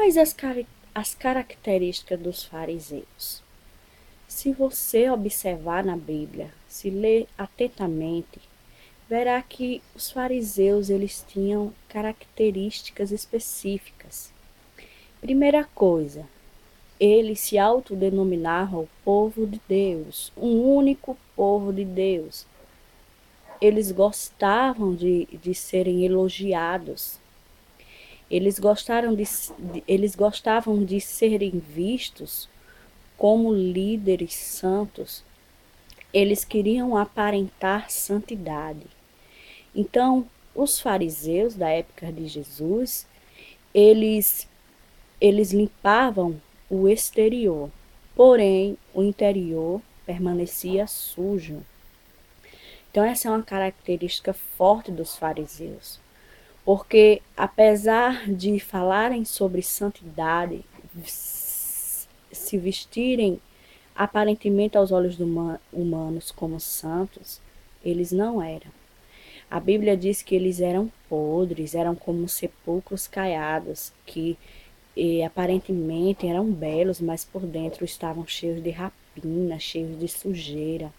Quais as características dos fariseus? Se você observar na Bíblia, se ler atentamente, verá que os fariseus eles tinham características específicas. Primeira coisa, eles se autodenominavam o povo de Deus, um único povo de Deus. Eles gostavam de serem elogiados. Eles gostavam de serem vistos como líderes santos. Eles queriam aparentar santidade. Então, os fariseus da época de Jesus, eles limpavam o exterior, porém o interior permanecia sujo. Então, essa é uma característica forte dos fariseus, porque apesar de falarem sobre santidade, se vestirem aparentemente aos olhos humanos como santos, eles não eram. A Bíblia diz que eles eram podres, eram como sepulcros caiados, que aparentemente eram belos, mas por dentro estavam cheios de rapina, cheios de sujeira.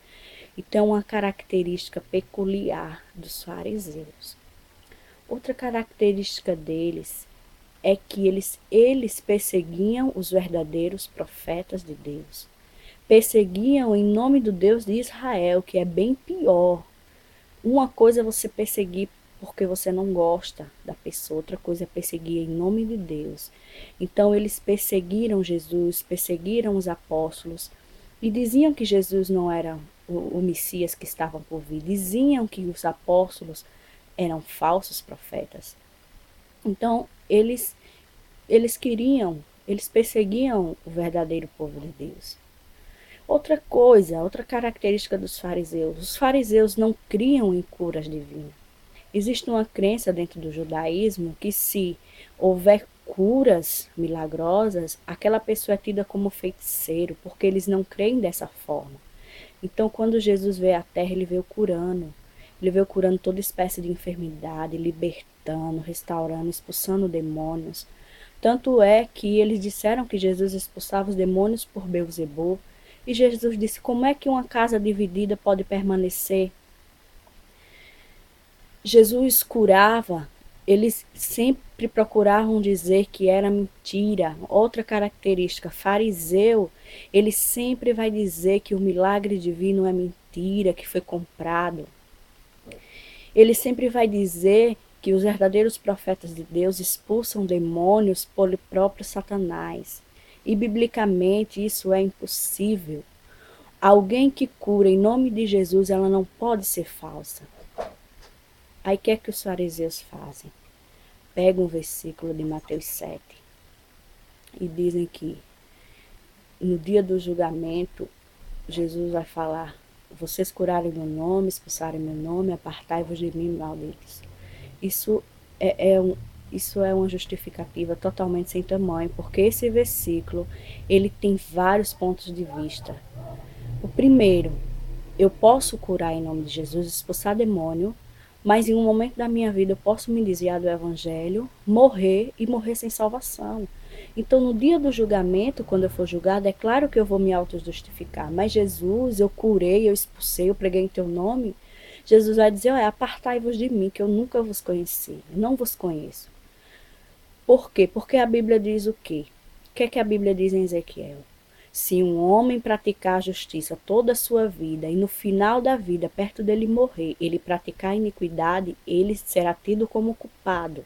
Então, uma característica peculiar dos fariseus. Outra característica deles é que eles perseguiam os verdadeiros profetas de Deus. Perseguiam em nome do Deus de Israel, que é bem pior. Uma coisa é você perseguir porque você não gosta da pessoa, outra coisa é perseguir em nome de Deus. Então eles perseguiram Jesus, perseguiram os apóstolos e diziam que Jesus não era o Messias que estava por vir. Diziam que os apóstolos eram falsos profetas. Então eles perseguiam o verdadeiro povo de Deus. Outra coisa, outra característica dos fariseus, os fariseus não criam em curas divinas. Existe uma crença dentro do judaísmo que se houver curas milagrosas, aquela pessoa é tida como feiticeiro, porque eles não creem dessa forma. Então, quando Jesus veio à Terra, ele veio curando. Ele veio curando toda espécie de enfermidade, libertando, restaurando, expulsando demônios. Tanto é que eles disseram que Jesus expulsava os demônios por Beelzebul. E Jesus disse, como é que uma casa dividida pode permanecer? Jesus curava, eles sempre procuravam dizer que era mentira. Outra característica, fariseu, ele sempre vai dizer que o milagre divino é mentira, que foi comprado. Ele sempre vai dizer que os verdadeiros profetas de Deus expulsam demônios pelo próprio Satanás. E biblicamente isso é impossível. Alguém que cura em nome de Jesus, ela não pode ser falsa. Aí o que é que os fariseus fazem? Pegam um versículo de Mateus 7 e dizem que no dia do julgamento, Jesus vai falar, vocês curarem meu nome, expulsarem meu nome, apartai-vos de mim, malditos. Isso é uma justificativa totalmente sem tamanho, porque esse versículo, ele tem vários pontos de vista. O primeiro, eu posso curar em nome de Jesus, expulsar demônio, mas em um momento da minha vida eu posso me desviar do evangelho, morrer e morrer sem salvação. Então no dia do julgamento, quando eu for julgado, é claro que eu vou me auto-justificar, mas Jesus, eu curei, eu expulsei, eu preguei em teu nome. Jesus vai dizer, apartai-vos de mim, que eu nunca vos conheci, eu não vos conheço. Por quê? Porque a Bíblia diz o quê? O que é que a Bíblia diz em Ezequiel? Se um homem praticar a justiça toda a sua vida e no final da vida, perto dele morrer, ele praticar a iniquidade, ele será tido como culpado.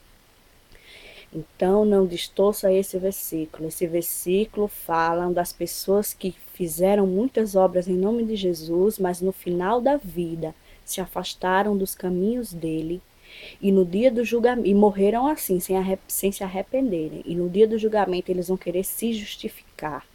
Então não distorça esse versículo. Esse versículo fala das pessoas que fizeram muitas obras em nome de Jesus, mas no final da vida se afastaram dos caminhos dele e no dia do julgamento, e morreram assim, sem se arrependerem. E no dia do julgamento eles vão querer se justificar.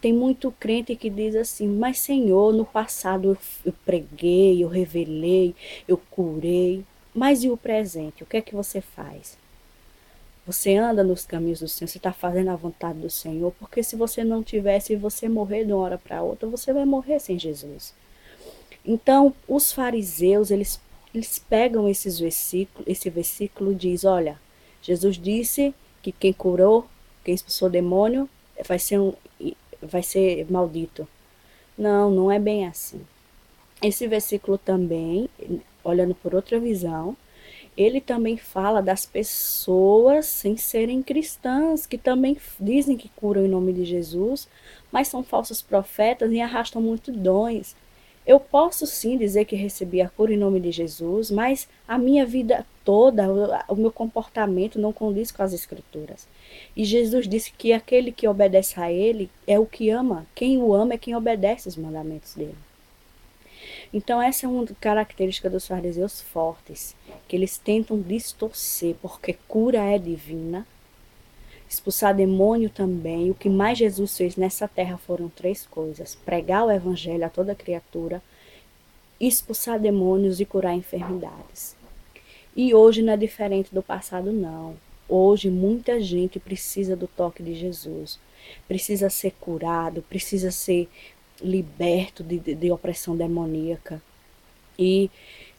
Tem muito crente que diz assim, mas Senhor, no passado eu preguei, eu revelei, eu curei, mas e o presente? O que é que você faz? Você anda nos caminhos do Senhor, você está fazendo a vontade do Senhor, porque se você não tivesse e você morrer de uma hora para outra, você vai morrer sem Jesus. Então, os fariseus, eles pegam esse versículo diz, olha, Jesus disse que quem curou quem expulsou demônio vai ser maldito. Não, não é bem assim. Esse versículo também, olhando por outra visão, ele também fala das pessoas sem serem cristãs, que também dizem que curam em nome de Jesus, mas são falsos profetas e arrastam multidões. Eu posso sim dizer que recebi a cura em nome de Jesus, mas a minha vida toda, o meu comportamento não condiz com as Escrituras. E Jesus disse que aquele que obedece a Ele é o que ama. Quem o ama é quem obedece os mandamentos dele. Então essa é uma característica dos fariseus fortes, que eles tentam distorcer, porque cura é divina, expulsar demônio também. O que mais Jesus fez nessa terra foram 3 coisas: pregar o evangelho a toda criatura, expulsar demônios e curar enfermidades. E hoje não é diferente do passado, não. Hoje muita gente precisa do toque de Jesus, precisa ser curado, precisa ser liberto de opressão demoníaca. E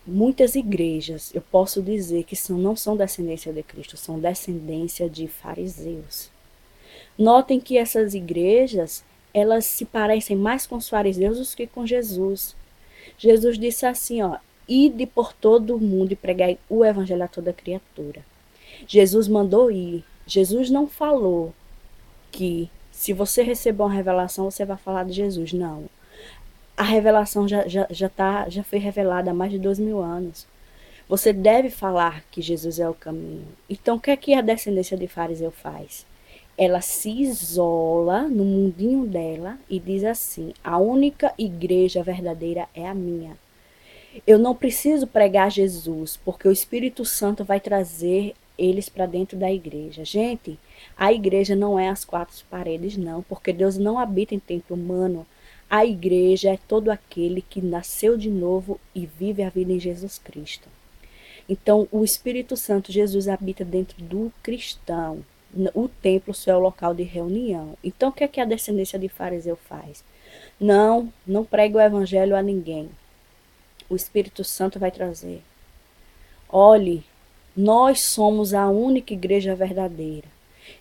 muitas igrejas, eu posso dizer que não são descendência de Cristo, são descendência de fariseus. Notem que essas igrejas, elas se parecem mais com os fariseus do que com Jesus. Jesus disse assim, ó: ide por todo o mundo e pregai o evangelho a toda criatura. Jesus mandou ir. Jesus não falou que se você receber uma revelação, você vai falar de Jesus. Não. A revelação já foi revelada há mais de 2000 anos. Você deve falar que Jesus é o caminho. Então, o que a descendência de fariseu faz? Ela se isola no mundinho dela e diz assim: a única igreja verdadeira é a minha. Eu não preciso pregar Jesus, porque o Espírito Santo vai trazer eles para dentro da igreja. Gente, a igreja não é as 4 paredes, não, porque Deus não habita em templo humano. A igreja é todo aquele que nasceu de novo e vive a vida em Jesus Cristo. Então, o Espírito Santo, Jesus, habita dentro do cristão. O templo só é o local de reunião. Então, o que é que a descendência de fariseu faz? Não prega o evangelho a ninguém. O Espírito Santo vai trazer. Olhe, nós somos a única igreja verdadeira.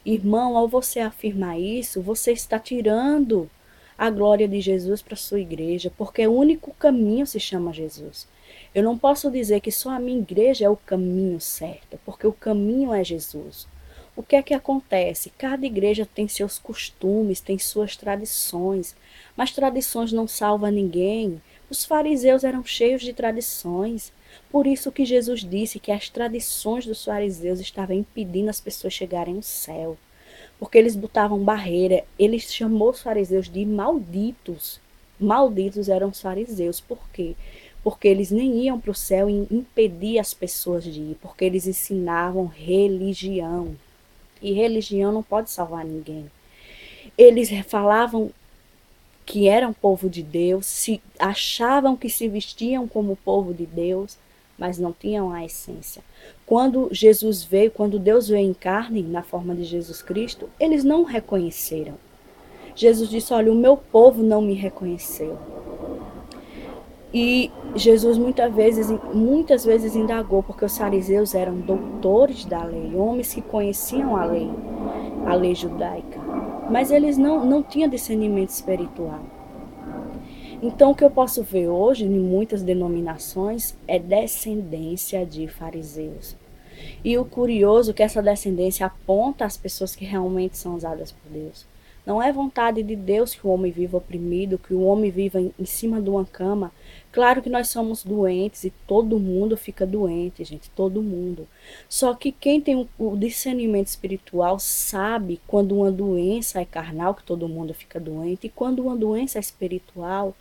Irmão, ao você afirmar isso, você está tirando a glória de Jesus para a sua igreja, porque o único caminho se chama Jesus. Eu não posso dizer que só a minha igreja é o caminho certo, porque o caminho é Jesus. O que é que acontece? Cada igreja tem seus costumes, tem suas tradições, mas tradições não salvam ninguém. Os fariseus eram cheios de tradições. Por isso que Jesus disse que as tradições dos fariseus estavam impedindo as pessoas chegarem ao céu. Porque eles botavam barreira. Ele chamou os fariseus de malditos. Malditos eram os fariseus. Por quê? Porque eles nem iam para o céu e impediam as pessoas de ir. Porque eles ensinavam religião. E religião não pode salvar ninguém. Eles falavam que eram povo de Deus, achavam que se vestiam como povo de Deus, mas não tinham a essência. Quando Jesus veio, quando Deus veio em carne, na forma de Jesus Cristo, eles não reconheceram. Jesus disse: olha, o meu povo não me reconheceu. E Jesus muitas vezes indagou, porque os fariseus eram doutores da lei, homens que conheciam a lei judaica, mas eles não tinham discernimento espiritual. Então, o que eu posso ver hoje em muitas denominações é descendência de fariseus. E o curioso é que essa descendência aponta as pessoas que realmente são usadas por Deus. Não é vontade de Deus que o homem viva oprimido, que o homem viva em cima de uma cama. Claro que nós somos doentes e todo mundo fica doente, gente, todo mundo. Só que quem tem o discernimento espiritual sabe quando uma doença é carnal, que todo mundo fica doente, e quando uma doença é espiritual.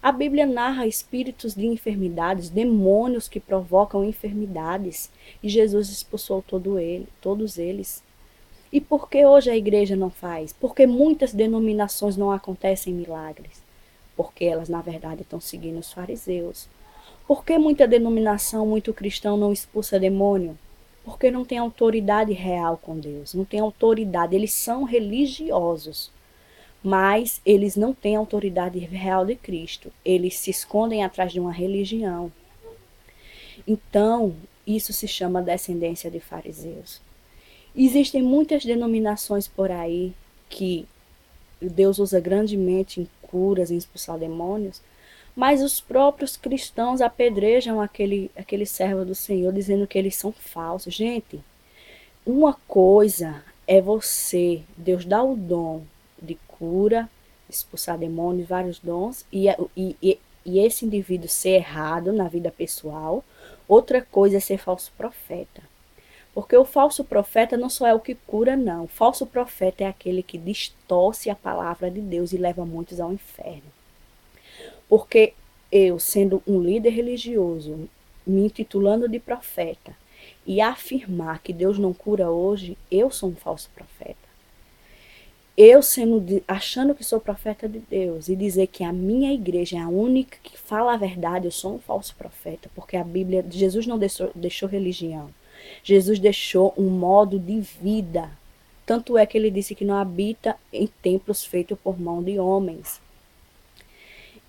A Bíblia narra espíritos de enfermidades, demônios que provocam enfermidades, e Jesus expulsou todos eles. E por que hoje a igreja não faz? Porque muitas denominações não acontecem milagres. Porque elas, na verdade, estão seguindo os fariseus. Por que muita denominação, muito cristão não expulsa demônio? Porque não tem autoridade real com Deus. Não tem autoridade. Eles são religiosos, mas eles não têm autoridade real de Cristo. Eles se escondem atrás de uma religião. Então, isso se chama descendência de fariseus. Existem muitas denominações por aí que Deus usa grandemente em curas, em expulsar demônios, mas os próprios cristãos apedrejam aquele servo do Senhor, dizendo que eles são falsos. Gente, uma coisa é Deus dá o dom de cura, expulsar demônios, vários dons, e esse indivíduo ser errado na vida pessoal. Outra coisa é ser falso profeta. Porque o falso profeta não só é o que cura, não. O falso profeta é aquele que distorce a palavra de Deus e leva muitos ao inferno. Porque eu, sendo um líder religioso, me intitulando de profeta, e afirmar que Deus não cura hoje, eu sou um falso profeta. Eu achando que sou profeta de Deus e dizer que a minha igreja é a única que fala a verdade, eu sou um falso profeta, porque a Bíblia, Jesus não deixou religião. Jesus deixou um modo de vida. Tanto é que ele disse que não habita em templos feitos por mão de homens.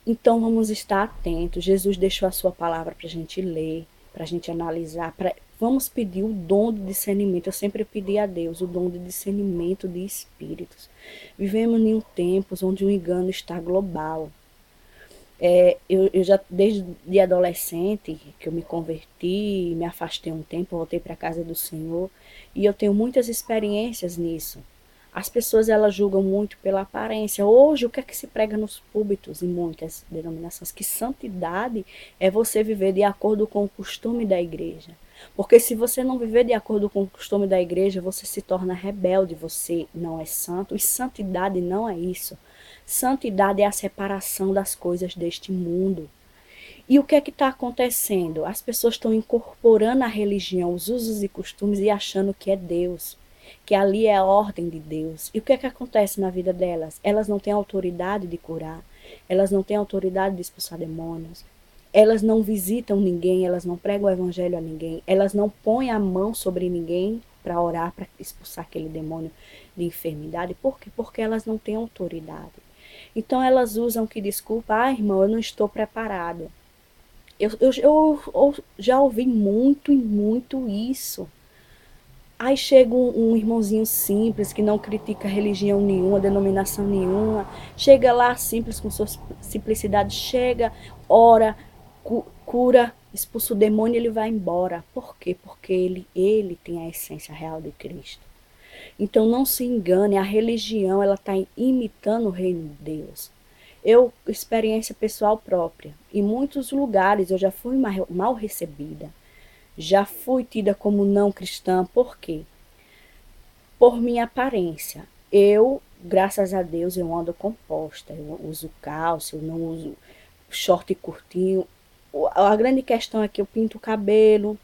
Então vamos estar atentos. Jesus deixou a sua palavra para a gente ler, para a gente analisar. Vamos pedir o dom de discernimento. Eu sempre pedi a Deus o dom de discernimento de espíritos. Vivemos em um tempo onde o engano está global. Eu já, desde adolescente, que eu me converti, me afastei um tempo, voltei para a casa do Senhor, e eu tenho muitas experiências nisso. As pessoas, elas julgam muito pela aparência. Hoje, o que é que se prega nos púlpitos, em muitas denominações? Que santidade é você viver de acordo com o costume da igreja. Porque se você não viver de acordo com o costume da igreja, você se torna rebelde, você não é santo. E santidade não é isso. Santidade é a separação das coisas deste mundo. E o que é que está acontecendo? As pessoas estão incorporando a religião, os usos e costumes e achando que é Deus, que ali é a ordem de Deus. E o que é que acontece na vida delas? Elas não têm autoridade de curar, elas não têm autoridade de expulsar demônios, elas não visitam ninguém, elas não pregam o evangelho a ninguém, elas não põem a mão sobre ninguém para orar, para expulsar aquele demônio de enfermidade. Por quê? Porque elas não têm autoridade. Então elas usam que desculpa, irmão, eu não estou preparado. Eu já ouvi muito e muito isso. Aí chega um irmãozinho simples, que não critica religião nenhuma, denominação nenhuma, chega lá simples, com sua simplicidade, chega, ora, cura, expulsa o demônio e ele vai embora. Por quê? Porque ele tem a essência real de Cristo. Então não se engane, a religião ela está imitando o reino de Deus. Experiência pessoal própria, em muitos lugares eu já fui mal recebida, já fui tida como não cristã. Por quê? Por minha aparência. Graças a Deus, eu ando composta, eu uso calça, eu não uso short curtinho. A grande questão é que eu pinto o cabelo,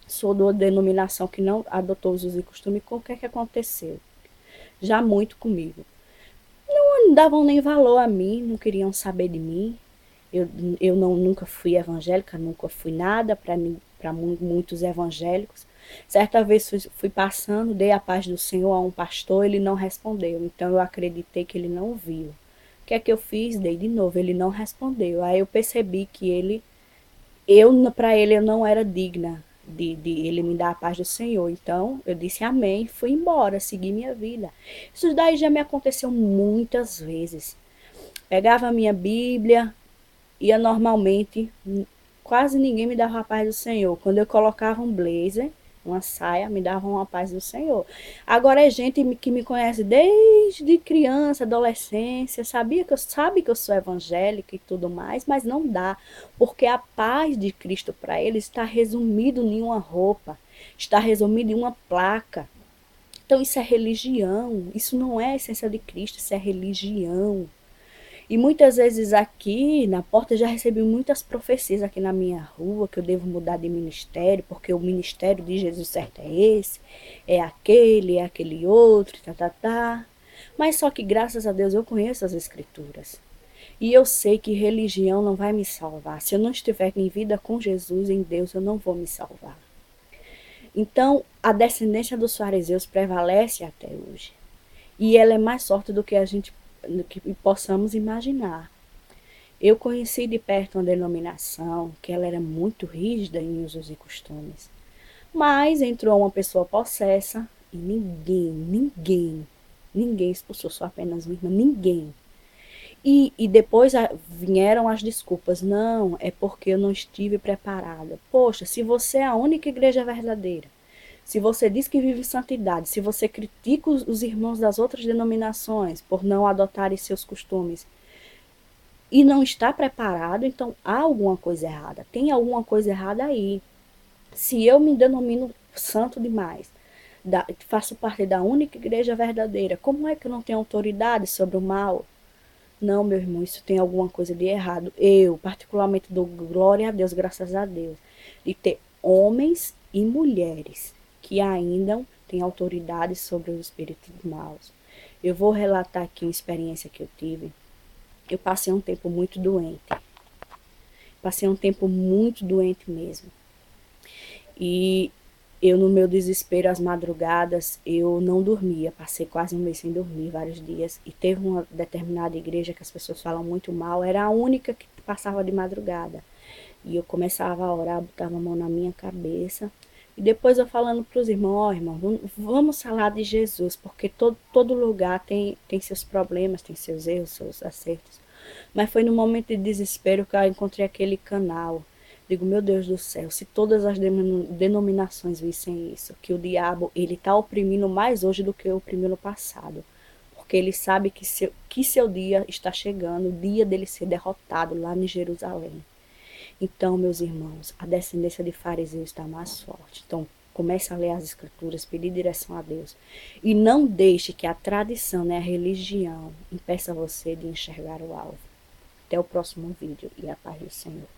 sou de uma denominação que não adotou os usos e costumes. O que é que aconteceu? Já muito comigo. Não davam nem valor a mim, não queriam saber de mim. Eu nunca fui evangélica, nunca fui nada para muitos evangélicos. Certa vez fui passando, dei a paz do Senhor a um pastor, ele não respondeu. Então eu acreditei que ele não viu. O que é que eu fiz? Dei de novo, ele não respondeu. Aí eu percebi que para ele eu não era digna de ele me dar a paz do Senhor. Então eu disse amém, fui embora, segui minha vida. Isso daí já me aconteceu muitas vezes. Pegava a minha Bíblia, ia normalmente, quase ninguém me dava a paz do Senhor. Quando eu colocava um blazer, uma saia, me davam a paz do Senhor. Agora é gente que me conhece desde criança, adolescência, sabe que eu sou evangélica e tudo mais, mas não dá, porque a paz de Cristo para eles está resumido em uma roupa, está resumido em uma placa. Então isso é religião, isso não é a essência de Cristo, isso é religião. E muitas vezes aqui na porta eu já recebi muitas profecias aqui na minha rua que eu devo mudar de ministério, porque o ministério de Jesus certo é aquele outro, tá, tá, tá. Mas só que graças a Deus eu conheço as escrituras. E eu sei que religião não vai me salvar. Se eu não estiver em vida com Jesus, em Deus, eu não vou me salvar. Então, a descendência dos fariseus prevalece até hoje. E ela é mais forte do que do que possamos imaginar. Eu conheci de perto uma denominação que ela era muito rígida em usos e costumes. Mas entrou uma pessoa possessa E ninguém expulsou, só apenas minha irmã, ninguém. E depois vieram as desculpas. Não, é porque eu não estive preparada. Poxa, se você é a única igreja verdadeira, se você diz que vive santidade, se você critica os irmãos das outras denominações por não adotarem seus costumes e não está preparado, então há alguma coisa errada. Tem alguma coisa errada aí. Se eu me denomino santo demais, faço parte da única igreja verdadeira, como é que eu não tenho autoridade sobre o mal? Não, meu irmão, isso tem alguma coisa de errado. Eu, particularmente, dou glória a Deus, graças a Deus, de ter homens e mulheres que ainda têm autoridade sobre os espíritos maus. Eu vou relatar aqui uma experiência que eu tive. Eu passei um tempo muito doente. Passei um tempo muito doente mesmo. E eu, no meu desespero, às madrugadas, eu não dormia. Passei quase um mês sem dormir, vários dias. E teve uma determinada igreja que as pessoas falam muito mal. Era a única que passava de madrugada. E eu começava a orar, botava a mão na minha cabeça. E depois eu falando para os irmãos, ó, irmão, vamos falar de Jesus, porque todo lugar tem seus problemas, tem seus erros, seus acertos. Mas foi no momento de desespero que eu encontrei aquele canal. Digo, meu Deus do céu, se todas as denominações vissem isso, que o diabo ele está oprimindo mais hoje do que oprimiu no passado. Porque ele sabe que seu dia está chegando, o dia dele ser derrotado lá em Jerusalém. Então, meus irmãos, a descendência de fariseus está mais forte. Então, comece a ler as escrituras, pedir direção a Deus. E não deixe que a tradição, né, a religião, impeça você de enxergar o alvo. Até o próximo vídeo e a paz do Senhor.